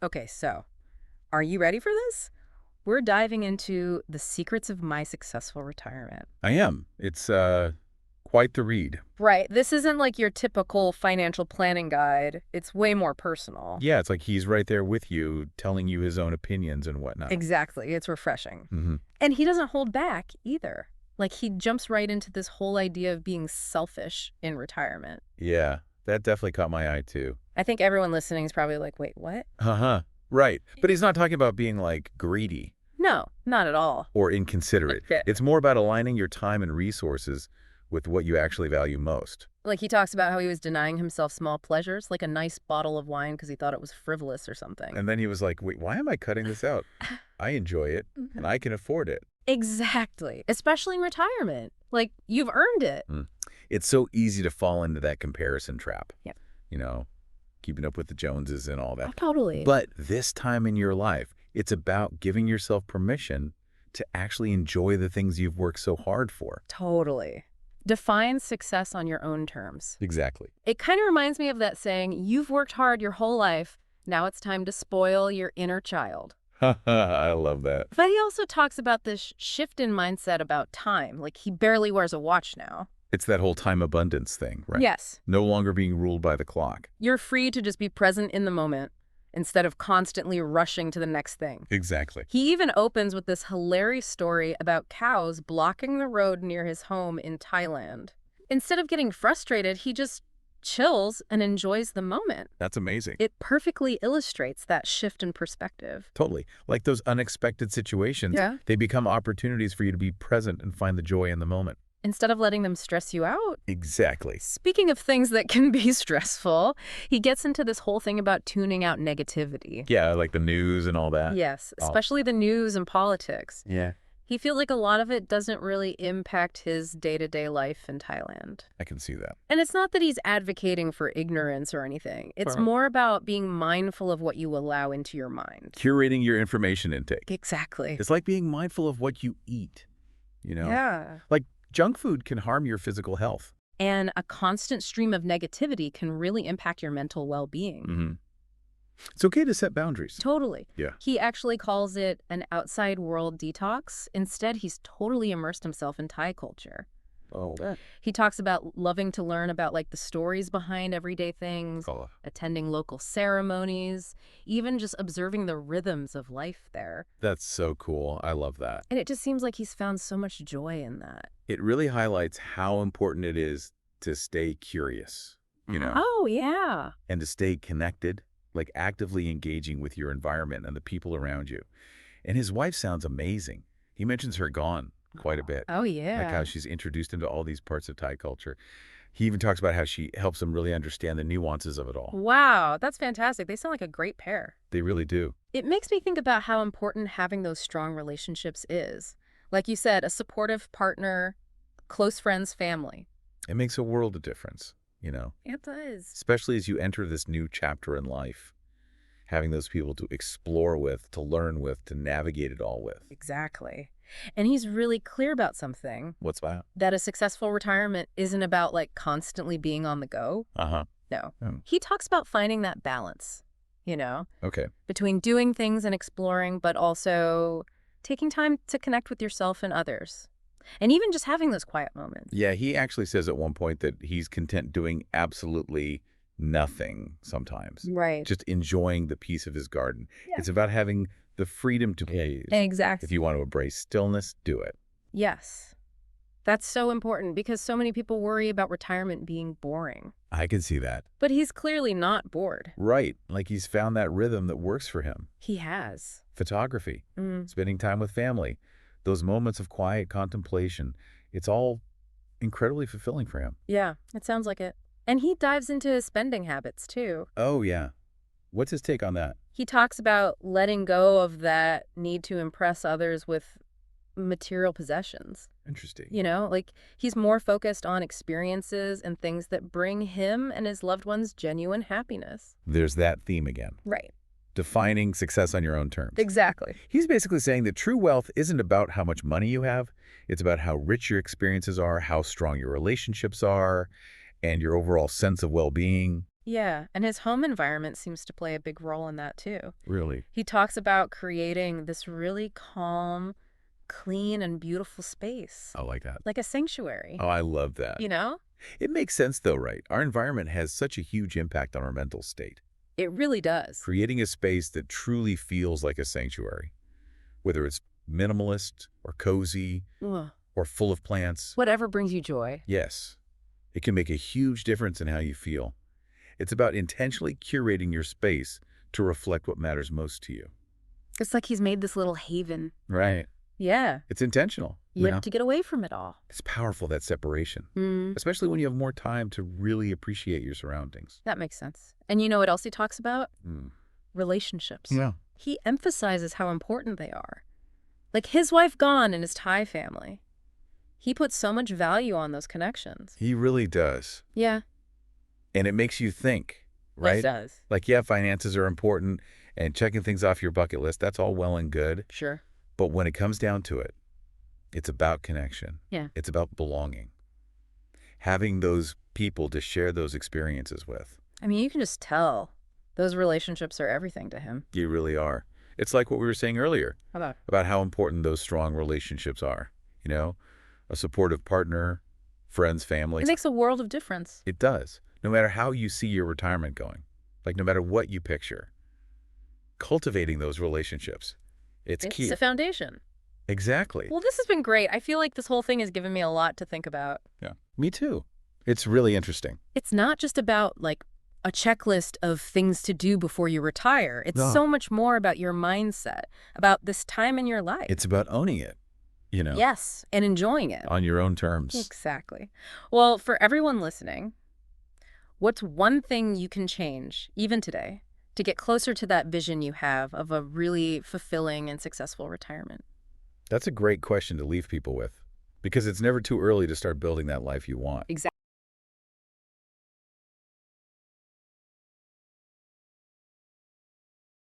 Okay, so are you ready for this? We're diving into the secrets of my successful retirement. I am. It's quite the read. Right. This isn't like your typical financial planning guide. It's way more personal. Yeah, it's like he's right there with you, telling you his own opinions and whatnot. Exactly. It's refreshing. Hmm. And he doesn't hold back either. Like he jumps right into this whole idea of being selfish in retirement. Yeah, that definitely caught my eye too. I think everyone listening is probably like, wait, what? Uh-huh. Right. But he's not talking about being like greedy No, not at all. or inconsiderate. Yeah. It's more about aligning your time and resources with what you actually value most. Like he talks about how he was denying himself small pleasures, like a nice bottle of wine because he thought it was frivolous or something. And then he was like, wait, why am I cutting this out? I enjoy it and I can afford it. Exactly. Especially in retirement. Like you've earned it. It's so easy to fall into that comparison trap. Yep. You know, keeping up with the Joneses and all that. Oh, totally. But this time in your life, it's about giving yourself permission to actually enjoy the things you've worked so hard for. Totally. Define success on your own terms. Exactly. It kind of reminds me of that saying, you've worked hard your whole life. Now it's time to spoil your inner child. I love that. But he also talks about this shift in mindset about time. Like he barely wears a watch now. It's that whole time abundance thing, right? Yes. No longer being ruled by the clock. You're free to just be present in the moment instead of constantly rushing to the next thing. Exactly. He even opens with this hilarious story about cows blocking the road near his home in Thailand. Instead of getting frustrated, he just chills and enjoys the moment. That's amazing. It perfectly illustrates that shift in perspective. Totally. Like those unexpected situations, they become opportunities for you to be present and find the joy in the moment. Instead of letting them stress you out. Exactly. Speaking of things that can be stressful, he gets into this whole thing about tuning out negativity. Yeah, like the news and all that. Yes, especially the news and politics. Yeah. He feels like a lot of it doesn't really impact his day-to-day life in Thailand. I can see that. And it's not that he's advocating for ignorance or anything. It's more about being mindful of what you allow into your mind. Curating your information intake. Exactly. It's like being mindful of what you eat, you know? Yeah. Like junk food can harm your physical health. And a constant stream of negativity can really impact your mental well-being. Mm-hmm. It's okay to set boundaries. Totally. Yeah. He actually calls it an outside world detox. Instead, he's totally immersed himself in Thai culture. Oh. He talks about loving to learn about like the stories behind everyday things, attending local ceremonies, even just observing the rhythms of life there. That's so cool. I love that. And it just seems like he's found so much joy in that. It really highlights how important it is to stay curious, you know? Oh, yeah. And to stay connected, like actively engaging with your environment and the people around you. And his wife sounds amazing. He mentions her gone quite a bit. Oh, yeah. Like how she's introduced him to all these parts of Thai culture. He even talks about how she helps him really understand the nuances of it all. Wow, that's fantastic. They sound like a great pair. They really do. It makes me think about how important having those strong relationships is. Like you said, a supportive partner, close friends, family. It makes a world of difference, you know? It does. Especially as you enter this new chapter in life. Having those people to explore with, to learn with, to navigate it all with. Exactly. And he's really clear about something. What's that? That a successful retirement isn't about like constantly being on the go. Uh-huh. No. Oh. He talks about finding that balance, you know, Okay. between doing things and exploring, but also taking time to connect with yourself and others. And even just having those quiet moments. Yeah, he actually says at one point that he's content doing absolutely nothing sometimes. Right. Just enjoying the peace of his garden. Yeah. It's about having the freedom to gaze. Exactly. If you want to embrace stillness, do it. Yes. That's so important because so many people worry about retirement being boring. I can see that. But he's clearly not bored. Right. Like he's found that rhythm that works for him. He has. Photography, spending time with family, those moments of quiet contemplation. It's all incredibly fulfilling for him. Yeah, it sounds like it. And he dives into his spending habits too. Oh, yeah. What's his take on that? He talks about letting go of that need to impress others with material possessions. Interesting. You know, like he's more focused on experiences and things that bring him and his loved ones genuine happiness. There's that theme again. Right. Defining success on your own terms. Exactly. He's basically saying that true wealth isn't about how much money you have. It's about how rich your experiences are, how strong your relationships are, and your overall sense of well-being. Yeah, and his home environment seems to play a big role in that too. Really? He talks about creating this really calm, clean, and beautiful space, I like that. like a sanctuary, Oh, I love that. you know? It makes sense though, right? Our environment has such a huge impact on our mental state. It really does. Creating a space that truly feels like a sanctuary, whether it's minimalist or cozy Ugh. or full of plants, Whatever brings you joy. yes, it can make a huge difference in how you feel. It's about intentionally curating your space to reflect what matters most to you. It's like he's made this little haven. Right. Yeah, It's intentional, you have to get away from it all. It's powerful, that separation, Mm, especially when you have more time to really appreciate your surroundings. that makes sense. And you know what else he talks about? Mm. Relationships. Yeah. He emphasizes how important they are. Like his wife gone and his Thai family. He puts so much value on those connections. He really does. Yeah, And it makes you think, it right? does. Like, yeah, finances are important and checking things off your bucket list, that's all well and good. Sure. But when it comes down to it, it's about connection. Yeah. It's about belonging. Having those people to share those experiences with. I mean, you can just tell those relationships are everything to him. You really are. It's like what we were saying earlier How about how important those strong relationships are. You know, a supportive partner, friends, family. It makes a world of difference. It does. No matter how you see your retirement going, like no matter what you picture, cultivating those relationships, it's key. It's a foundation. Exactly. Well, this has been great. I feel like this whole thing has given me a lot to think about. Yeah. Me too. It's really interesting. It's not just about like a checklist of things to do before you retire. It's No. so much more about your mindset, about this time in your life. It's about owning it, you know, Yes, and enjoying it. on your own terms. Exactly. Well, for everyone listening, what's one thing you can change, even today, to get closer to that vision you have of a really fulfilling and successful retirement? That's a great question to leave people with because it's never too early to start building that life you want. Exactly.